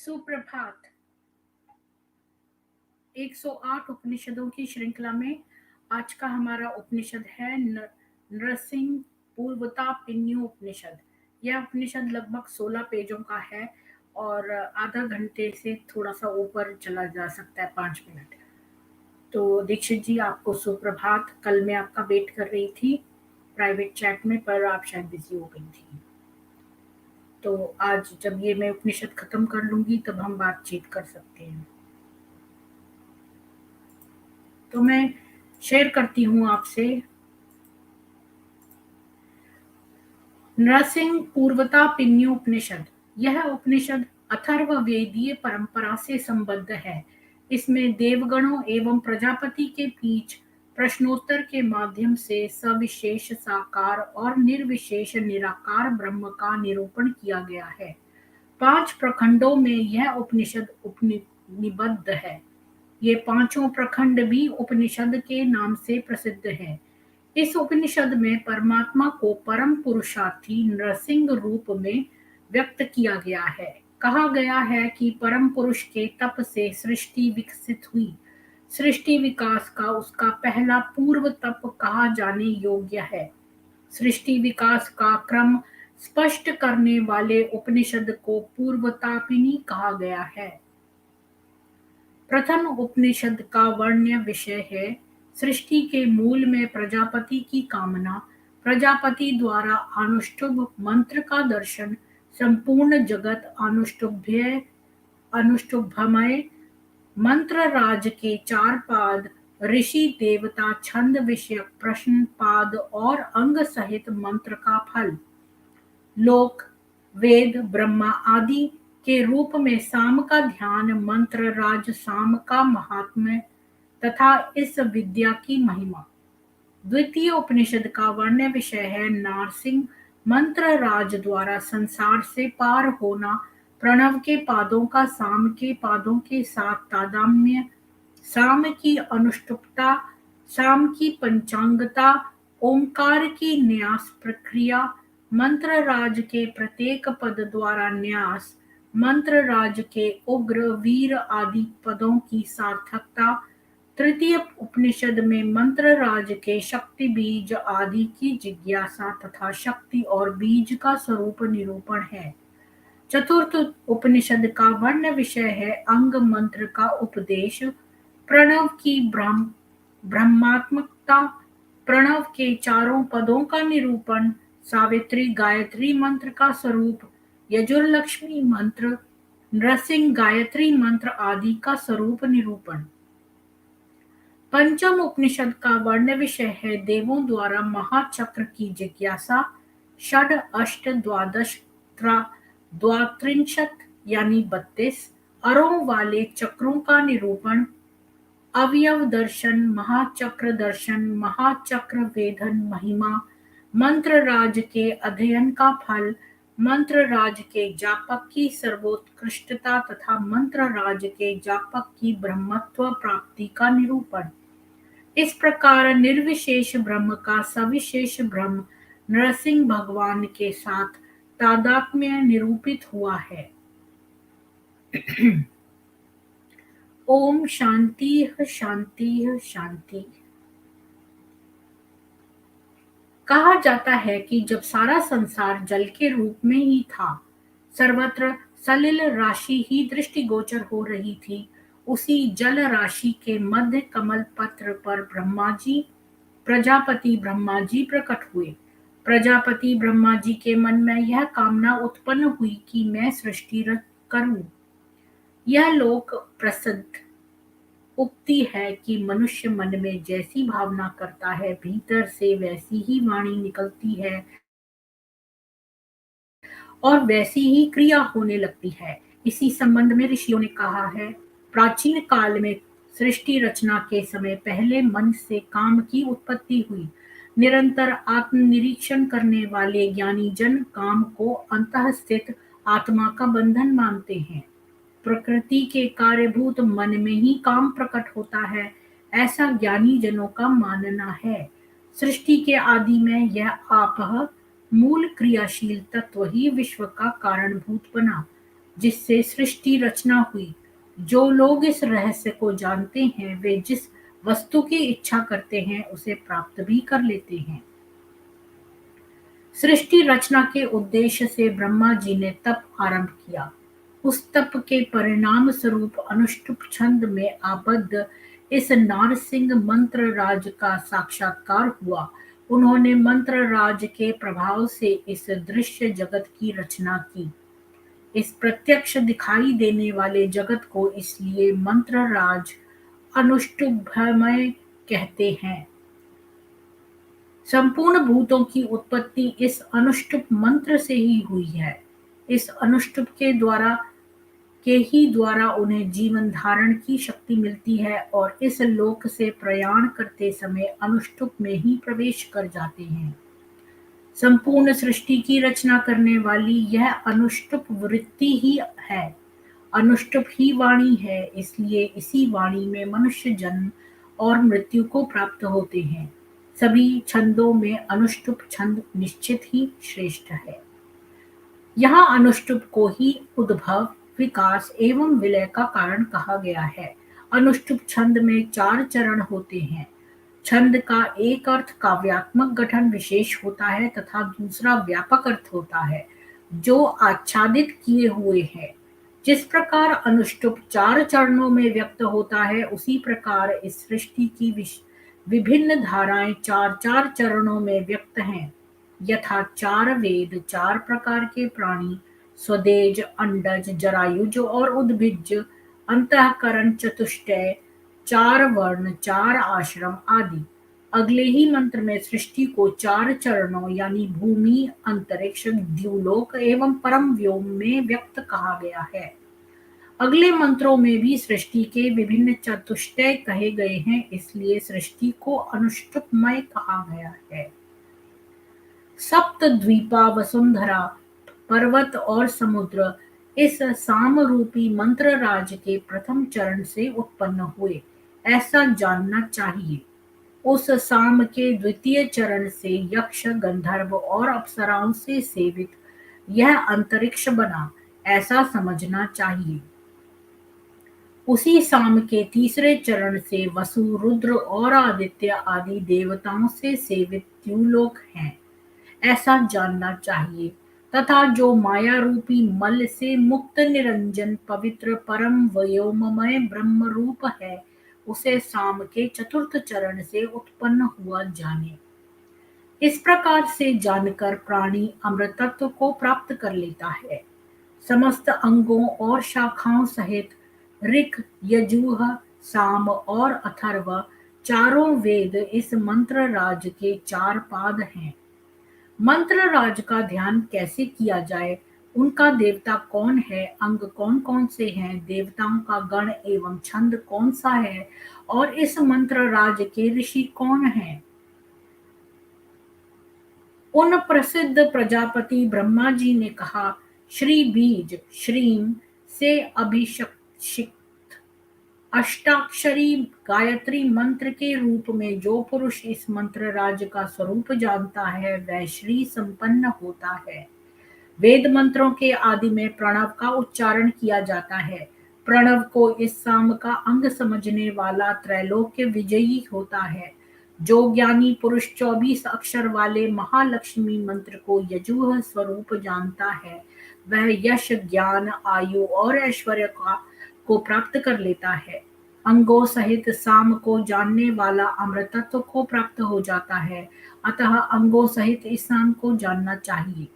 सुप्रभात। 108 उपनिषदों की श्रृंखला में आज का हमारा उपनिषद है नरसिंह पूर्वतापिन्यु उपनिषद। यह उपनिषद लगभग 16 पेजों का है और आधा घंटे से थोड़ा सा ऊपर चला जा सकता है, 5 मिनट। तो दीक्षित जी, आपको सुप्रभात। कल मैं आपका वेट कर रही थी प्राइवेट चैट में, पर आप शायद बिजी हो गई थी। तो आज जब ये मैं उपनिषद खत्म कर लूंगी तब हम बातचीत कर सकते हैं। तो मैं शेयर करती हूँ आपसे नरसिंह पूर्वतापिन्यु उपनिषद। यह उपनिषद अथर्ववेदीय परंपरा से संबद्ध है। इसमें देवगणों एवं प्रजापति के बीच प्रश्नोत्तर के माध्यम से सविशेष साकार और निर्विशेष निराकार ब्रह्म का निरूपण किया गया है। 5 प्रखंडों में यह उपनिषद उपनिबद्ध है। ये पांचों प्रखंड भी उपनिषद के नाम से प्रसिद्ध है। इस उपनिषद में परमात्मा को परम पुरुषार्थी नरसिंह रूप में व्यक्त किया गया है। कहा गया है कि परम पुरुष के तप से सृष्टि विकसित हुई। सृष्टि विकास का उसका पहला पूर्व तप कहा जाने योग्य है। सृष्टि विकास का क्रम स्पष्ट करने वाले उपनिषद को पूर्वतापिनी कहा गया है। प्रथम उपनिषद का वर्ण्य विषय है सृष्टि के मूल में प्रजापति की कामना, प्रजापति द्वारा अनुष्टुभ मंत्र का दर्शन, संपूर्ण जगत अनुष्टुभमय मंत्र राज के 4 पाद, ऋषि देवता छंद विषयक प्रश्न पाद और अंग सहित मंत्र का फल, लोक वेद ब्रह्मा आदि के रूप में साम का ध्यान, मंत्र राज साम का महात्म्य तथा इस विद्या की महिमा। द्वितीय उपनिषद का वर्ण्य विषय है नारसिंह मंत्र राज द्वारा संसार से पार होना, प्रणव के पादों का साम के पादों के साथ तादात्म्य, साम की अनुष्टुप्ता, साम की पंचांगता, ओंकार की न्यास प्रक्रिया, मंत्र राज के प्रत्येक पद द्वारा न्यास, मंत्र राज के उग्र वीर आदि पदों की सार्थकता। तृतीय उपनिषद में मंत्र राज के शक्ति बीज आदि की जिज्ञासा तथा शक्ति और बीज का स्वरूप निरूपण है। चतुर्थ उपनिषद का वर्ण विषय है अंग मंत्र का उपदेश, प्रणव की ब्रह्मात्मकता, प्रणव के चारों पदों का निरूपण, सावित्री गायत्री मंत्र का स्वरूप, यजुर्लक्ष्मी मंत्र, नृसिंह गायत्री मंत्र आदि का स्वरूप निरूपण। पंचम उपनिषद का वर्ण विषय है देवों द्वारा महाचक्र की जिज्ञासा, षड अष्ट द्वादश द्वात्रिंशत यानी 32 अरों वाले चक्रों का निरूपण, अवयव दर्शन, महाचक्र दर्शन, महाचक्र वेधन महिमा, मंत्र राज के अध्ययन का फल, मंत्र राज के जापक की सर्वोत्कृष्टता तथा मंत्र राज के जापक की ब्रह्मत्व प्राप्ति का निरूपण। इस प्रकार निर्विशेष ब्रह्म का सविशेष ब्रह्म नरसिंह भगवान के साथ तादात्म्य निरूपित हुआ है। ओम शांति शांति शांति। कहा जाता है कि जब सारा संसार जल के रूप में ही था, सर्वत्र सलिल राशि ही दृष्टिगोचर हो रही थी, उसी जल राशि के मध्य कमल पत्र पर प्रजापति ब्रह्मा जी प्रकट हुए। प्रजापति ब्रह्मा जी के मन में यह कामना उत्पन्न हुई कि मैं सृष्टि करूं। यह लोक प्रसिद्ध उक्ति है कि मनुष्य मन में जैसी भावना करता है, भीतर से वैसी ही वाणी निकलती है और वैसी ही क्रिया होने लगती है। इसी संबंध में ऋषियों ने कहा है, प्राचीन काल में सृष्टि रचना के समय पहले मन से काम की उत्पत्ति हुई। निरंतर आत्मनिरीक्षण करने वाले ज्ञानी जन काम को अंतःस्थित आत्मा का बंधन मानते हैं। प्रकृति के कार्यभूत मन में ही काम प्रकट होता है, ऐसा ज्ञानी जनों का मानना है। सृष्टि के आदि में यह आपह मूल क्रियाशील तत्व ही विश्व का कारणभूत बना। जिससे सृष्टि रचना हुई। जो लोग इस रहस्य को जानते हैं वे जिस वस्तु की इच्छा करते हैं उसे प्राप्त भी कर लेते हैं। सृष्टि रचना के उद्देश्य से ब्रह्मा जी ने तप आरंभ किया। उस तप के परिणाम स्वरूप अनुष्टुप छंद में आबद्ध इस नारसिंह मंत्र राज का साक्षात्कार हुआ। उन्होंने मंत्र राज के प्रभाव से इस दृश्य जगत की रचना की। इस प्रत्यक्ष दिखाई देने वाले जगत को इसलिए मंत्र राज अनुष्टुभमय कहते हैं। संपूर्ण भूतों की उत्पत्ति इस अनुष्टुप मंत्र से ही हुई है। इस अनुष्टुप के द्वारा उन्हें जीवन धारण की शक्ति मिलती है और इस लोक से प्रयाण करते समय अनुष्टुप में ही प्रवेश कर जाते हैं। संपूर्ण सृष्टि की रचना करने वाली यह अनुष्टुप वृत्ति ही है। अनुष्टुप ही वाणी है, इसलिए इसी वाणी में मनुष्य जन्म और मृत्यु को प्राप्त होते हैं। सभी छंदों में अनुष्टुप छंद निश्चित ही श्रेष्ठ है। यहाँ अनुष्टुप को ही उद्भव, विकास एवं विलय का कारण कहा गया है। अनुष्टुप छंद में 4 चरण होते हैं। छंद का एक अर्थ काव्यात्मक गठन विशेष होता है तथा दूसरा व्यापक अर्थ होता है जो आच्छादित किए हुए है। जिस प्रकार अनुष्टुप 4 चरणों में व्यक्त होता है उसी प्रकार इस सृष्टि की विभिन्न धाराएं 4-4 चरणों में व्यक्त हैं। यथा 4 वेद, 4 प्रकार के प्राणी, स्वदेज, अंडज, जरायुज और उद्भिज, अंतःकरण चतुष्टय, 4 वर्ण, 4 आश्रम आदि। अगले ही मंत्र में सृष्टि को 4 चरणों यानी भूमि, अंतरिक्ष, द्युलोक एवं परम व्योम में व्यक्त कहा गया है। अगले मंत्रों में भी सृष्टि के विभिन्न चतुष्टय कहे गए हैं, इसलिए सृष्टि को अनुष्टुपमय कहा गया है। सप्त द्वीपा, वसुंधरा, पर्वत और समुद्र इस साम रूपी मंत्र राज के प्रथम चरण से उत्पन्न हुए, ऐसा जानना चाहिए। उस साम के द्वितीय चरण से यक्ष, गंधर्व और अप्सराओं से सेवित यह अंतरिक्ष बना, ऐसा समझना चाहिए। उसी साम के तीसरे चरण से वसु, रुद्र और आदित्य आदि देवताओं से सेवित द्युलोक हैं, ऐसा जानना चाहिए। तथा जो माया रूपी मल से मुक्त निरंजन पवित्र परम व्योममय ब्रह्म रूप है उसे साम के चतुर्थ चरण से उत्पन्न हुआ जाने। इस प्रकार से जानकर प्राणी अमृतत्व को प्राप्त कर लेता है। समस्त अंगों और शाखाओं सहित ऋक्, यजुः, साम और अथर्व चारों वेद इस मंत्र राज के 4 पाद हैं। मंत्र राज का ध्यान कैसे किया जाए, उनका देवता कौन है, अंग कौन कौन से हैं, देवताओं का गण एवं छंद कौन सा है और इस मंत्र राज के ऋषि कौन हैं। उन प्रसिद्ध प्रजापति ब्रह्मा जी ने कहा, श्री बीज श्रीम से अभिषिक्त अष्टाक्षरी गायत्री मंत्र के रूप में जो पुरुष इस मंत्र राज का स्वरूप जानता है वह श्री संपन्न होता है। वेद मंत्रों के आदि में प्रणव का उच्चारण किया जाता है। प्रणव को इस साम का अंग समझने वाला त्रैलोक्य विजयी होता है। जो ज्ञानी पुरुष 24 अक्षर वाले महालक्ष्मी मंत्र को यजुः स्वरूप जानता है वह यश, ज्ञान, आयु और ऐश्वर्य को प्राप्त कर लेता है। अंगों सहित साम को जानने वाला अमृतत्व को प्राप्त हो जाता है। अतः अंगों सहित इस साम को जानना चाहिए।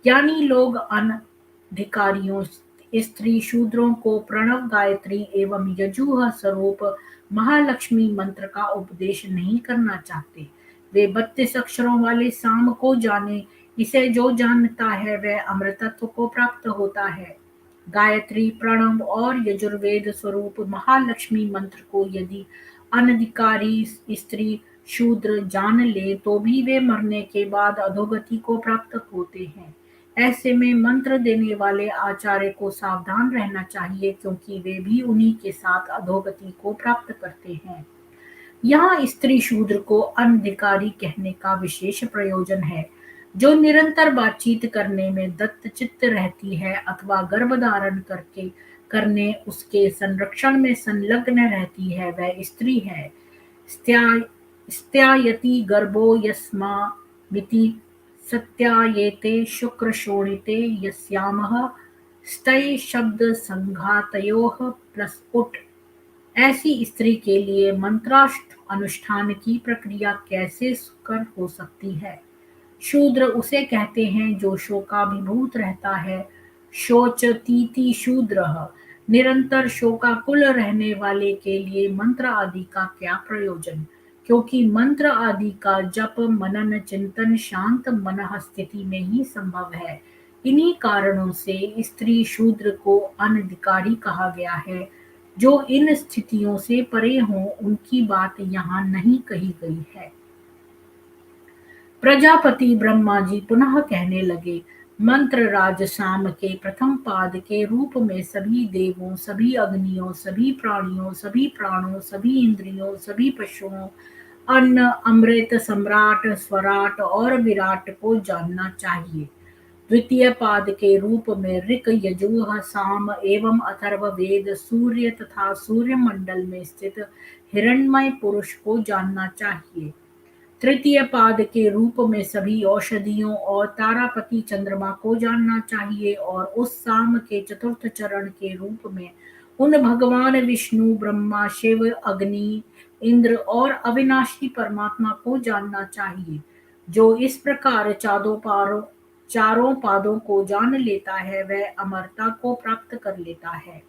ज्ञानी लोग अनधिकारियों, स्त्री शूद्रों को प्रणव, गायत्री एवं यजुः स्वरूप महालक्ष्मी मंत्र का उपदेश नहीं करना चाहते। वे 32 अक्षरों वाले साम को जाने। इसे जो जानता है वह अमृतत्व को प्राप्त होता है। गायत्री, प्रणव और यजुर्वेद स्वरूप महालक्ष्मी मंत्र को यदि अनधिकारी स्त्री शूद्र जान ले तो भी वे मरने के बाद अधोगति को प्राप्त होते हैं। ऐसे में मंत्र देने वाले आचार्य को सावधान रहना चाहिए क्योंकि वे भी उन्हीं के साथ अधोगति को प्राप्त करते हैं। यहाँ स्त्री शूद्र को अनधिकारी कहने का विशेष प्रयोजन है। जो निरंतर बातचीत करने में दत्तचित्त रहती है अथवा गर्भ धारण करके करने उसके संरक्षण में संलग्न रहती है वह स्त्री है। स्त्या- स्त्यायति गर्भो यस्मामिति सत्यायेते शुक्र शोणिते यस्यामः स्तय शब्द संघातयोः प्लस उट। ऐसी स्त्री के लिए मंत्राष्ट अनुष्ठान की प्रक्रिया कैसे सुकर हो सकती है। शूद्र उसे कहते हैं जो शोकाभिभूत रहता है। शोचतीति शूद्रः। निरंतर शोकाकुल रहने वाले के लिए मंत्र आदि का क्या प्रयोजन, क्योंकि मंत्र आदि का जप मनन चिंतन शांत मनः स्थिति में ही संभव है। इन्हीं कारणों से स्त्री शूद्र को अनधिकारी कहा गया है। जो इन स्थितियों से परे हों उनकी बात यहाँ नहीं कही गई है। प्रजापति ब्रह्मा जी पुनः कहने लगे, मंत्र राज साम के प्रथम पाद के रूप में सभी देवों, सभी अग्नियों, सभी प्राणियों, सभी प्राणों, सभी इंद्रियों, सभी पशुओं, अन्न अमृत सम्राट स्वराट और विराट को जानना चाहिए। द्वितीय पाद के रूप में ऋक यजुः साम एवं अथर्व वेद सूर्य तथा सूर्य मंडल में स्थित हिरण्मय पुरुष को जानना चाहिए। तृतीय पाद के रूप में सभी औषधियों और तारापति चंद्रमा को जानना चाहिए और उस साम के चतुर्थ चरण के रूप में उन भगवान विष्णु ब्रह्मा शिव अग्नि इंद्र और अविनाशी परमात्मा को जानना चाहिए। जो इस प्रकार चारों पादों को जान लेता है वह अमरता को प्राप्त कर लेता है।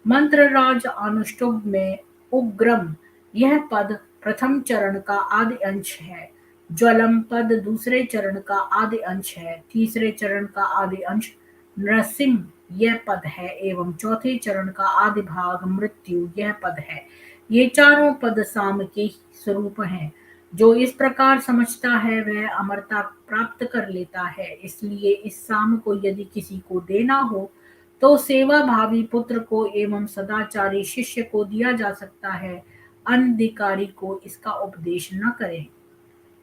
मंत्र राज अनुष्टुप में उग्रम यह पद प्रथम चरण का आदि अंश है। ज्वलम पद दूसरे चरण का आदि अंश है। तीसरे चरण का आदि अंश नृसिंह यह पद है एवं चौथे चरण का आदि भाग मृत्यु यह पद है। ये चारों पद साम के ही स्वरूप हैं। जो इस प्रकार समझता है वह अमरता प्राप्त कर लेता है। इसलिए इस साम को यदि किसी को देना हो तो सेवा भावी पुत्र को एवं सदाचारी शिष्य को दिया जा सकता है। अनधिकारी को इसका उपदेश न करें।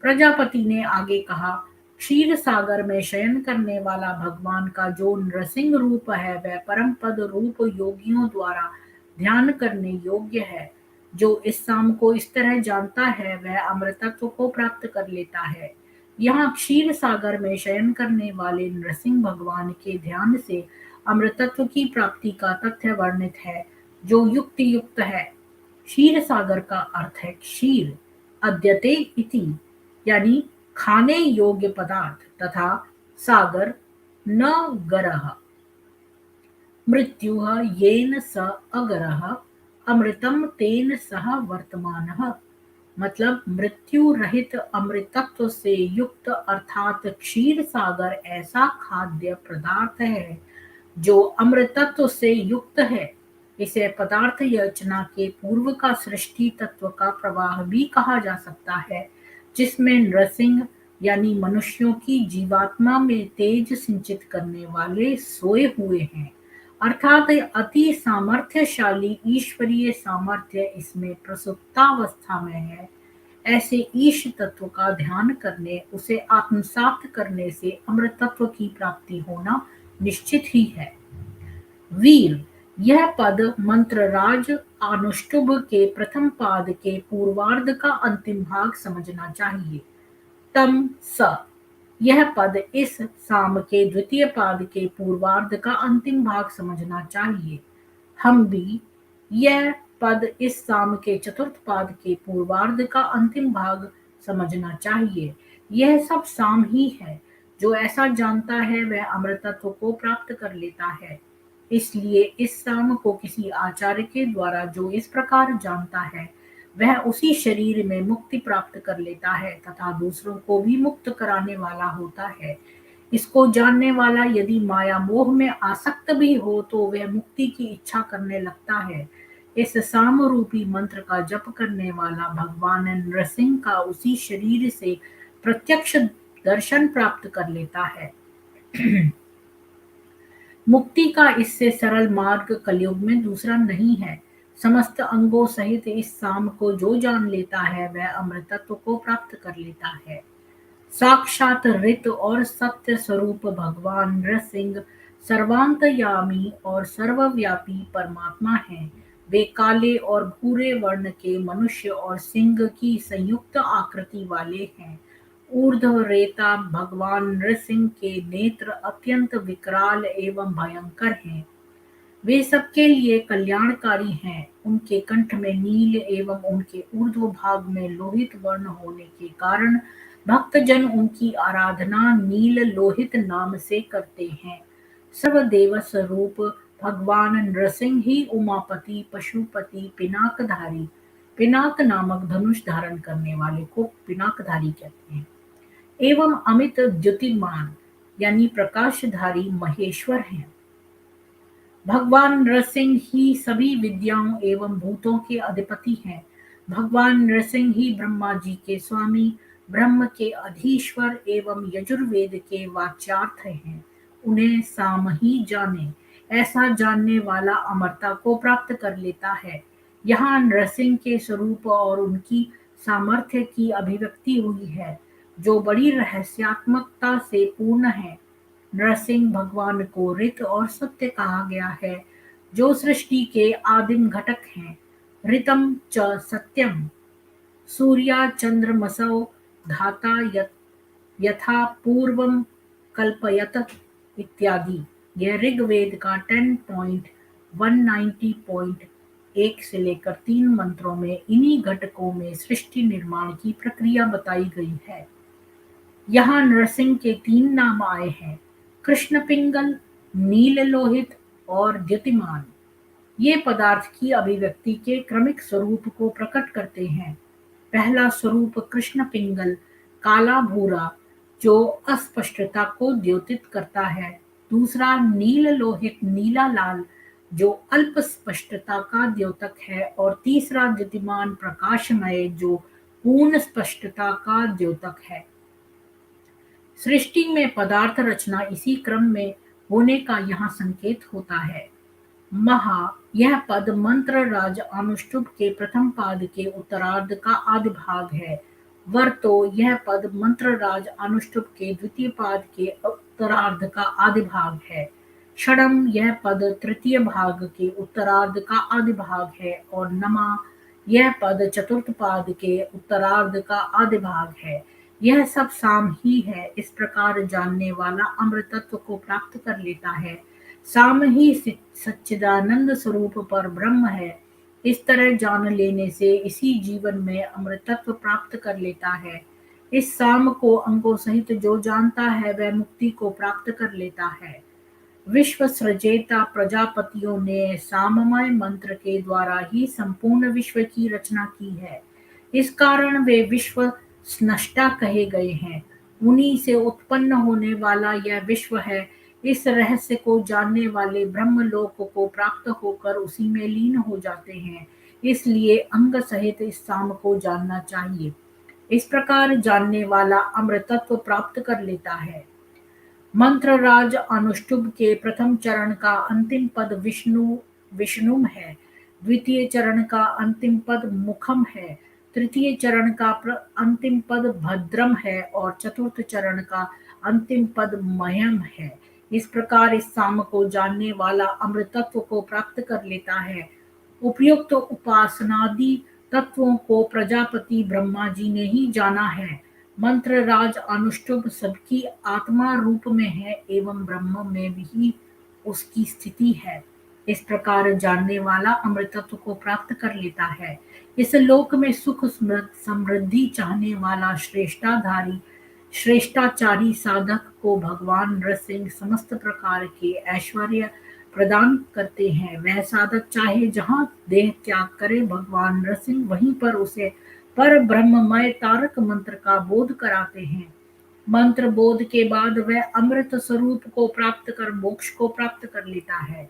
प्रजापति ने आगे कहा, क्षीर सागर में शयन करने वाला भगवान का जो नृसिंह रूप है वह परम पद रूप योगियों द्वारा ध्यान करने योग्य है। जो इस साम को इस तरह जानता है वह अमृतत्व को प्राप्त कर लेता है। यहाँ क्षीर सागर में शयन करने वाले नृसिंह भगवान के ध्यान से अमृतत्व की प्राप्ति का तथ्य वर्णित है जो युक्ति युक्त है। क्षीर सागर का अर्थ है क्षीर अद्यते इति यानी खाने योग्य पदार्थ तथा सागर न गरह मृत्युः येन स अगरः अमृतम तेन सह वर्तमानः। मतलब मृत्यु रहित अमृतत्व से युक्त अर्थात क्षीर सागर ऐसा खाद्य पदार्थ है जो अमृतत्व से युक्त है। इसे पदार्थ यचना के पूर्व का सृष्टि तत्व का प्रवाह भी कहा जा सकता है, जिसमें नृसिंह यानी मनुष्यों की जीवात्मा में तेज सिंचित करने वाले सोए हुए हैं। अर्थात अति सामर्थ्यशाली ईश्वरीय सामर्थ्य इसमें प्रसुप्तावस्था में है। ऐसे ईश तत्व का ध्यान करने उसे आत्मसात करने से अमृतत्व की प्राप्ति होना निश्चित ही है। वीर यह पद मंत्रराज अनुष्टुभ के प्रथम पाद के पूर्वार्ध का अंतिम भाग समझना चाहिए। तम स यह पद इस साम के द्वितीय पाद के पूर्वार्ध का अंतिम भाग समझना चाहिए। हम भी यह पद इस साम के चतुर्थ पाद के पूर्वार्ध का अंतिम भाग समझना चाहिए। यह सब साम ही है। जो ऐसा जानता है वह अमृतत्व को प्राप्त कर लेता है। इसलिए इस साम को किसी आचार्य के द्वारा जो इस प्रकार जानता है वह उसी शरीर में मुक्ति प्राप्त कर लेता है तथा दूसरों को भी मुक्त कराने वाला होता है। इसको जानने वाला यदि माया मोह में आसक्त भी हो तो वह मुक्ति की इच्छा करने लगता है। इस साम रूपी मंत्र का जप करने वाला भगवान नृसिंह का उसी शरीर से प्रत्यक्ष दर्शन प्राप्त कर लेता है। मुक्ति का इससे सरल मार्ग कलयुग में दूसरा नहीं है। समस्त अंगों सहित इस साम को जो जान लेता है वह अमृतत्व को प्राप्त कर लेता है। साक्षात ऋत और सत्य स्वरूप भगवान नृसिंह सर्वांतर्यामी और सर्वव्यापी परमात्मा हैं। वे काले और भूरे वर्ण के मनुष्य और सिंह की संयुक्त आकृति वाले हैं। ऊर्ध्व रेता भगवान नृसिंह के नेत्र अत्यंत विकराल एवं भयंकर हैं। वे सबके लिए कल्याणकारी हैं। उनके कंठ में नील एवं उनके ऊर्ध्व भाग में लोहित वर्ण होने के कारण भक्तजन उनकी आराधना नील लोहित नाम से करते हैं। सर्वदेव स्वरूप भगवान नृसिंह ही उमापति पशुपति पिनाकधारी, पिनाक नामक धनुष धारण करने वाले को पिनाकधारी कहते हैं, एवं अमित द्युतिमान यानी प्रकाशधारी महेश्वर हैं। भगवान नृसिंह ही सभी विद्याओं एवं भूतों के अधिपति हैं। भगवान नृसिंह ही ब्रह्मा जी के स्वामी, ब्रह्म के अधीश्वर एवं यजुर्वेद के वाच्यार्थ हैं। उन्हें साम ही जाने, ऐसा जानने वाला अमरता को प्राप्त कर लेता है। यहाँ नृसिंह के स्वरूप और उनकी सामर्थ्य की अभिव्यक्ति हुई है, जो बड़ी रहस्यात्मकता से पूर्ण है। नरसिंह भगवान को ऋत और सत्य कहा गया है, जो सृष्टि के आदिम घटक हैं। ऋतम च सत्यम सूर्या चंद्रमसौ धाता यथा पूर्वम कल्पयत इत्यादि। यह ऋग्वेद का 10.190.1 से लेकर 3 मंत्रों में इन्हीं घटकों में सृष्टि निर्माण की प्रक्रिया बताई गई है। यहाँ नरसिंह के 3 नाम आए हैं, कृष्ण पिंगल, नील लोहित और द्युतिमान। ये पदार्थ की अभिव्यक्ति के क्रमिक स्वरूप को प्रकट करते हैं। पहला स्वरूप कृष्ण पिंगल काला भूरा जो अस्पष्टता को द्योतित करता है। दूसरा नील लोहित नीला लाल जो अल्प स्पष्टता का द्योतक है और तीसरा द्युतिमान प्रकाशमय जो पूर्ण स्पष्टता का द्योतक है। सृष्टि में पदार्थ रचना इसी क्रम में होने का यहाँ संकेत होता है। महा यह पद मंत्र राज अनुष्टुप के प्रथम पाद के उत्तरार्ध का आदि भाग है। वर्तो यह पद मंत्र राज अनुष्टुप के द्वितीय पाद के उत्तरार्ध का आदि भाग है। षडम यह पद तृतीय भाग के उत्तरार्ध का आदि भाग है और नमा यह पद चतुर्थ पाद के उत्तरार्ध का आदि भाग है। यह सब साम ही है। इस प्रकार जानने वाला अमृतत्व को प्राप्त कर लेता है। साम ही सच्चिदानंद स्वरूप पर ब्रह्म है। इस तरह जान लेने से इसी जीवन में अमृतत्व प्राप्त कर लेता है। इस साम को अंगों सहित जो जानता है वह मुक्ति को प्राप्त कर लेता है। विश्व सृजेता प्रजापतियों ने साममय मंत्र के द्वारा ही संपूर्ण विश्व की रचना की है। इस कारण वे विश्व स्नष्टा कहे गए हैं। उन्हीं से उत्पन्न होने वाला यह विश्व है। इस रहस्य को जानने वाले ब्रह्मलोक को प्राप्त होकर उसी में लीन हो जाते हैं। इसलिए अंग सहित इस साम को जानना चाहिए। इस प्रकार जानने वाला अमृतत्व प्राप्त कर लेता है। मंत्र राज अनुष्टुप के प्रथम चरण का अंतिम पद विष्णुम है। द्वितीय चरण का अंतिम पद मुखम है। तृतीय चरण का अंतिम पद भद्रम है और चतुर्थ चरण का अंतिम पद मह्यम है। इस प्रकार इस साम को जानने वाला अमृतत्व को प्राप्त कर लेता है। उपयुक्त उपासनादि तत्वों को प्रजापति ब्रह्मा जी ने ही जाना है। मंत्र राज अनुष्टुप सबकी आत्मा रूप में है एवं ब्रह्म में भी उसकी स्थिति है। इस प्रकार जानने वाला अमृतत्व को प्राप्त कर लेता है। इस लोक में सुख समृद्धि चाहने वाला श्रेष्ठाचारी साधक को भगवान नृसिंह समस्त प्रकार के ऐश्वर्य प्रदान करते हैं। वह साधक चाहे जहाँ देह त्याग करे, भगवान नृसिंह वहीं पर उसे पर ब्रह्ममय तारक मंत्र का बोध कराते हैं। मंत्र बोध के बाद वह अमृत स्वरूप को प्राप्त कर मोक्ष को प्राप्त कर लेता है।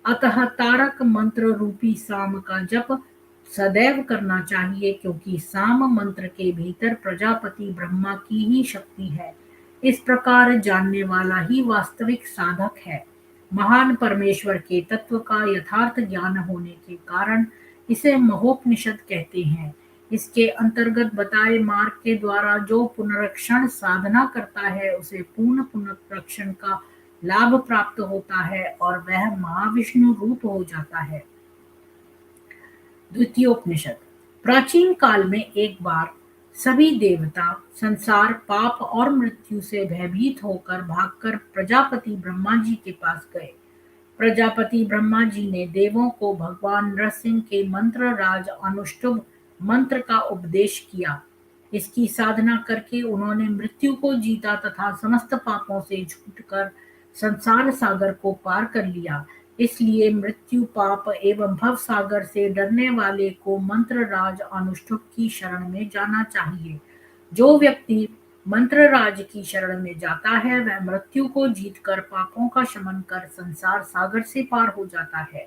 अतः तारक मंत्र रूपी साम का जप सदैव करना चाहिए, क्योंकि साम मंत्र के भीतर प्रजापति ब्रह्मा की ही शक्ति है। इस प्रकार जानने वाला ही वास्तविक साधक है। महान परमेश्वर के तत्व का यथार्थ ज्ञान होने के कारण इसे महोपनिषद कहते हैं। इसके अंतर्गत बताए मार्ग के द्वारा जो पुनरक्षण साधना करता है उसे पूर्ण पुनरक्षण का लाभ प्राप्त होता है और वह महाविष्णु रूप हो जाता है। द्वितीयोपनिषद। प्राचीन काल में एक बार सभी देवता संसार पाप और मृत्यु से भयभीत होकर भागकर प्रजापति ब्रह्मा जी के पास गए। प्रजापति ब्रह्मा जी ने देवों को भगवान नरसिंह के मंत्र राज अनुष्टुभ मंत्र का उपदेश किया। इसकी साधना करके उन्होंने मृत्यु को जीता तथा समस्त पापों से छूटकर संसार सागर को पार कर लिया। इसलिए मृत्यु पाप एवं भव सागर से डरने वाले को मंत्र राज अनुष्टुभ की शरण में जाना चाहिए। जो व्यक्ति मंत्र राज की शरण में जाता है वह मृत्यु को जीतकर पापों का शमन कर संसार सागर से पार हो जाता है।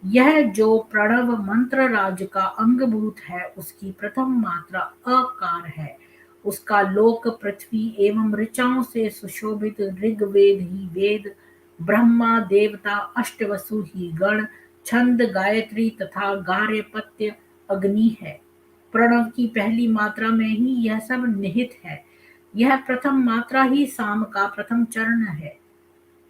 यह जो प्रणव मंत्र राज का अंगभूत है उसकी प्रथम मात्रा अकार है। उसका लोक पृथ्वी एवं ऋचाओं से सुशोभित ऋग्वेद ही वेद, ब्रह्मा देवता अष्टवसु ही गण, छंद गायत्री तथा गार्हपत्य अग्नि है। प्रणव की पहली मात्रा में ही यह सब निहित है। यह प्रथम मात्रा ही साम का प्रथम चरण है।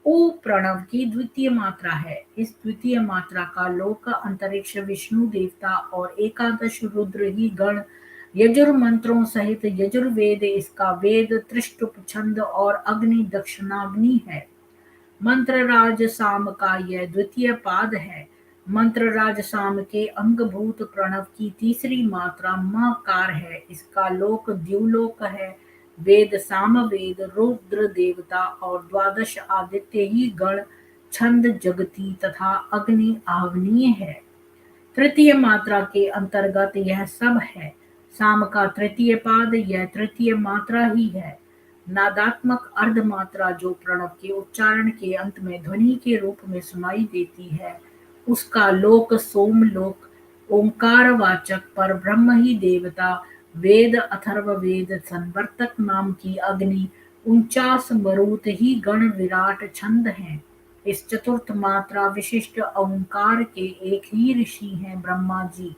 ऊ प्रणव की द्वितीय मात्रा है। इस द्वितीय मात्रा का लोक अंतरिक्ष विष्णु देवता और एकादश रुद्र ही गण यजुर मंत्रों सहित यजुर्वेद इसका वेद त्रिष्टुप छंद और अग्नि दक्षिणाग्नि है। मंत्र राज साम का यह द्वितीय पाद है। मंत्र राज साम के अंगभूत प्रणव की तीसरी मात्रा मकार है। इसका लोक द्युलोक है। वेद सामवेद रुद्र देवता और द्वादश आदित्य ही गण, छंद जगती तथा अग्नि आवनीय है। तृतीय मात्रा के अंतर्गत यह सब है। साम का तृतीय पाद यह तृतीय मात्रा ही है। नादात्मक अर्ध मात्रा जो प्रणव के उच्चारण के अंत में ध्वनि के रूप में सुनाई देती है उसका लोक सोमलोक, ओंकारवाचक पर ब्रह्म ही देवता, वेद अथर्ववेद संवर्तक नाम की अग्नि, 49 मरुत ही गण विराट छंद हैं। इस चतुर्थ मात्रा विशिष्ट ओंकार के एक ही ऋषि हैं ब्रह्मा जी।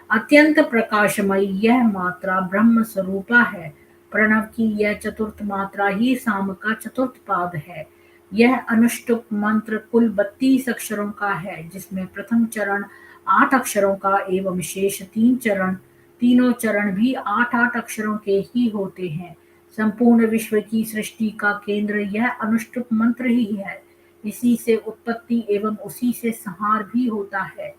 अत्यंत प्रकाशमयी यह मात्रा ब्रह्म स्वरूपा है। प्रणव की यह चतुर्थ मात्रा ही साम का चतुर्थ पाद है। यह अनुष्टुप मंत्र कुल 32 अक्षरों का है जिसमें प्रथम चरण 8 अक्षरों का एवं शेष 3 चरण, तीनों चरण भी 8-8 अक्षरों के ही होते हैं। संपूर्ण विश्व की सृष्टि का केंद्र यह अनुष्टुप मंत्र ही है। इसी से उत्पत्ति एवं उसी से संहार भी होता है।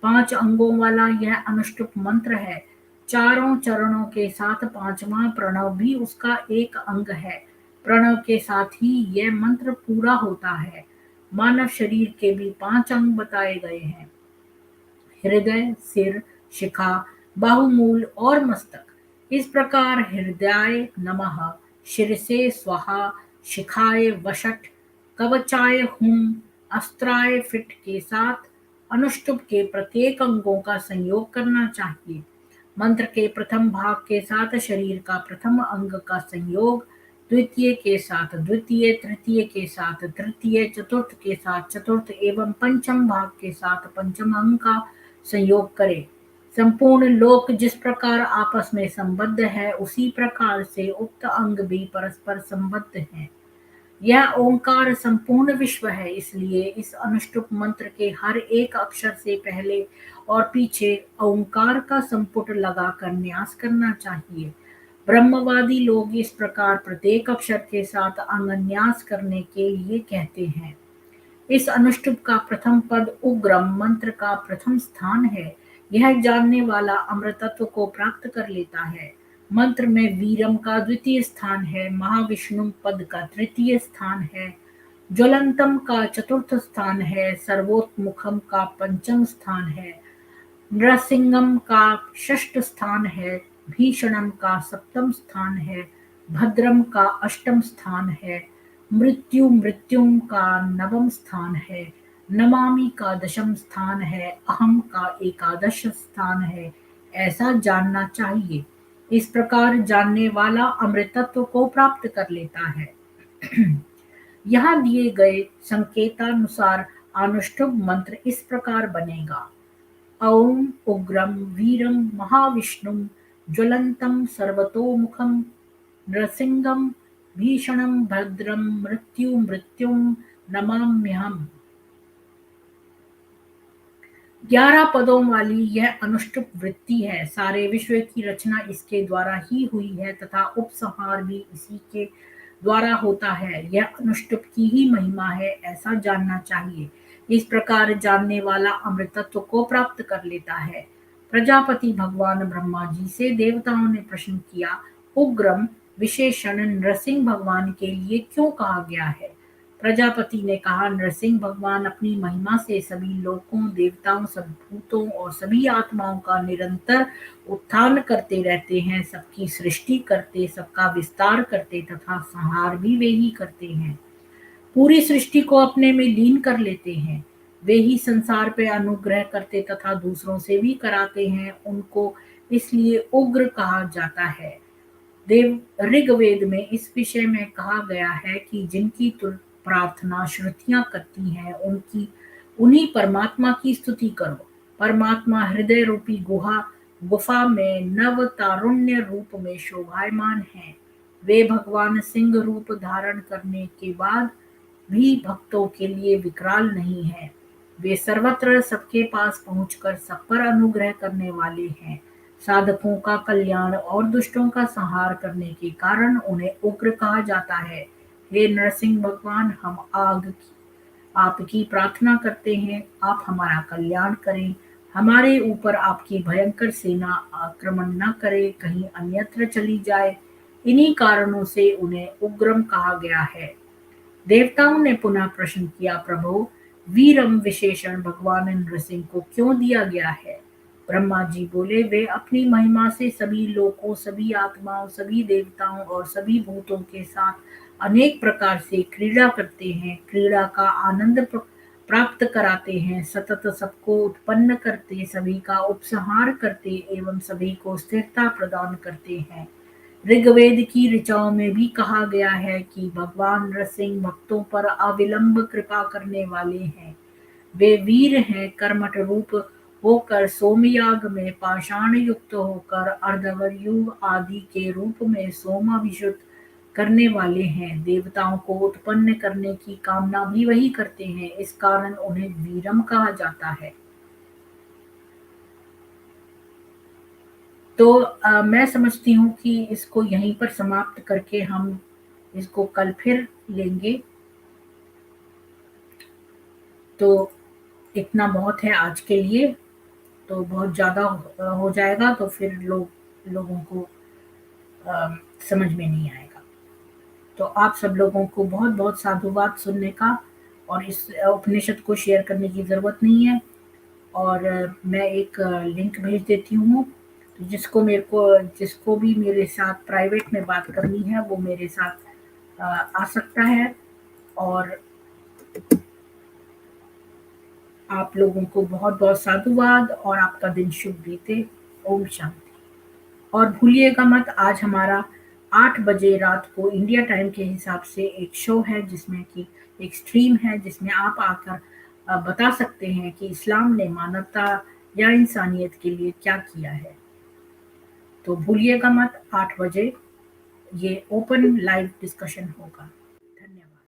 5 अंगों वाला यह अनुष्टुप मंत्र है। चारों चरणों के साथ पांचवा प्रणव भी उसका एक अंग है। प्रणव के साथ ही यह मंत्र पूरा होता है। मानव शरीर के भी 5 अंग बताए गए हैं। हृदय, सिर, शिखा, बाहुमूल और मस्तक। इस प्रकार हृदयाय नमः, शिरसे स्वाहा, शिखाय वषट, कवचाय हुम, अस्त्राय फिट के साथ अनुष्टुप के प्रत्येक अंगों का संयोग करना चाहिए। मंत्र के प्रथम भाग के साथ शरीर का प्रथम अंग का संयोग, द्वितीय के साथ द्वितीय, तृतीय के साथ तृतीय, चतुर्थ के साथ चतुर्थ एवं पंचम भाग के साथ पंचम अंग का संयोग करें। संपूर्ण लोक जिस प्रकार आपस में संबद्ध है उसी प्रकार से उक्त अंग भी परस्पर संबद्ध हैं। यह ओंकार संपूर्ण विश्व है। इसलिए इस अनुष्टुप मंत्र के हर एक अक्षर से पहले और पीछे ओंकार का संपुट लगाकर न्यास करना चाहिए। ब्रह्मवादी लोग इस प्रकार प्रत्येक अक्षर के साथ अंगन्यास करने के लिए कहते हैं। इस अनुष्टुप का प्रथम पद उग्रम मंत्र का प्रथम स्थान है। यह जानने वाला अमृतत्व को प्राप्त कर लेता है। मंत्र में वीरम का द्वितीय स्थान है। महाविष्णु पद का तृतीय स्थान है। ज्वलंतम का चतुर्थ स्थान है। सर्वोत्मुखम का पंचम स्थान है। नृसिंहम का षष्ठ स्थान है। भीषणम का सप्तम स्थान है। भद्रम का अष्टम स्थान है। मृत्युम का नवम स्थान है। नमामि का दशम स्थान है। अहम का एकादश स्थान है। ऐसा जानना चाहिए। इस प्रकार जानने वाला अमृतत्व को प्राप्त कर लेता है। यहाँ दिए गए संकेतानुसार अनुष्टुप मंत्र इस प्रकार बनेगा। ॐ उग्रं वीरं महाविष्णुं ज्वलन्तं सर्वतोमुखं नृसिंहं भीषणं भद्रं मृत्युं नमाम्यहम्। 11 पदों वाली यह अनुष्टुप वृत्ति है। सारे विश्व की रचना इसके द्वारा ही हुई है तथा उपसंहार भी इसी के द्वारा होता है। यह अनुष्टुप की ही महिमा है, ऐसा जानना चाहिए। इस प्रकार जानने वाला अमृतत्व को प्राप्त कर लेता है। प्रजापति भगवान ब्रह्मा जी से देवताओं ने प्रश्न किया, उग्रम विशेषण नृसिंह भगवान के लिए क्यों कहा गया है? प्रजापति ने कहा, नरसिंह भगवान अपनी महिमा से सभी लोकों, देवताओं, सब भूतों और सभी आत्माओं का निरंतर उत्थान करते रहते हैं, सबकी सृष्टि करते, सबका विस्तार करते तथा संहार भी वे ही करते हैं। पूरी सृष्टि को अपने में लीन कर लेते हैं। वे ही संसार पे अनुग्रह करते तथा दूसरों से भी कराते हैं। उनको इसलिए उग्र कहा जाता है। देव ऋग्वेद में इस विषय में कहा गया है कि जिनकी प्रार्थना श्रुतियां करती हैं उन्हीं परमात्मा की स्तुति करो। परमात्मा हृदय रूपी गुफा में नव तारुण्य रूप में शोभायमान है। वे भगवान सिंह रूप धारण करने के बाद भी भक्तों के लिए विकराल नहीं है। वे सर्वत्र सबके पास पहुंचकर सब पर अनुग्रह करने वाले हैं। साधकों का कल्याण और दुष्टों का संहार करने के कारण उन्हें उग्र कहा जाता है। हे नरसिंह भगवान, हम आपकी प्रार्थना करते हैं, आप हमारा कल्याण करें। हमारे ऊपर आपकी भयंकर सेना आक्रमण न करे, कहीं अन्यत्र चली जाए। इन्हीं कारणों से उन्हें उग्रम कहा गया है। देवताओं ने पुनः प्रश्न किया, प्रभु, वीरम विशेषण भगवान नृसिंह को क्यों दिया गया है? ब्रह्मा जी बोले, वे अपनी महिमा से सभी लोकों, सभी आत्माओं, सभी देवताओं और सभी भूतों के साथ अनेक प्रकार से क्रीड़ा करते हैं, क्रीड़ा का आनंद प्राप्त कराते हैं, सतत सबको उत्पन्न करते, सभी का उपसंहार करते एवं सभी को स्थिरता प्रदान करते हैं। ऋग्वेद की ऋचाओं में भी कहा गया है कि भगवान नरसिंह भक्तों पर अविलंब कृपा करने वाले हैं। वे वीर हैं, कर्मठ रूप होकर सोमयाग में, पाषाण युक्त होकर अर्धवर्यु आदि के रूप में सोमाभिषेक करने वाले हैं। देवताओं को उत्पन्न करने की कामना भी वही करते हैं, इस कारण उन्हें वीरम कहा जाता है। तो मैं समझती हूँ कि इसको यहीं पर समाप्त करके हम इसको कल फिर लेंगे। तो इतना बहुत है आज के लिए। तो बहुत ज़्यादा हो जाएगा तो फिर लोगों को समझ में नहीं आएगा। तो आप सब लोगों को बहुत बहुत साधुवाद सुनने का, और इस उपनिषद को शेयर करने की ज़रूरत नहीं है। और मैं एक लिंक भेज देती हूँ, जिसको भी मेरे साथ प्राइवेट में बात करनी है वो मेरे साथ आ सकता है। और आप लोगों को बहुत बहुत साधुवाद और आपका दिन शुभ बीते। ओम शांति। और भूलिएगा मत, आज हमारा 8 बजे रात को इंडिया टाइम के हिसाब से एक शो है, जिसमें कि एक स्ट्रीम है जिसमें आप आकर बता सकते हैं कि इस्लाम ने मानवता या इंसानियत के लिए क्या किया है। तो भूलिएगा मत, 8 बजे ये ओपन लाइव डिस्कशन होगा।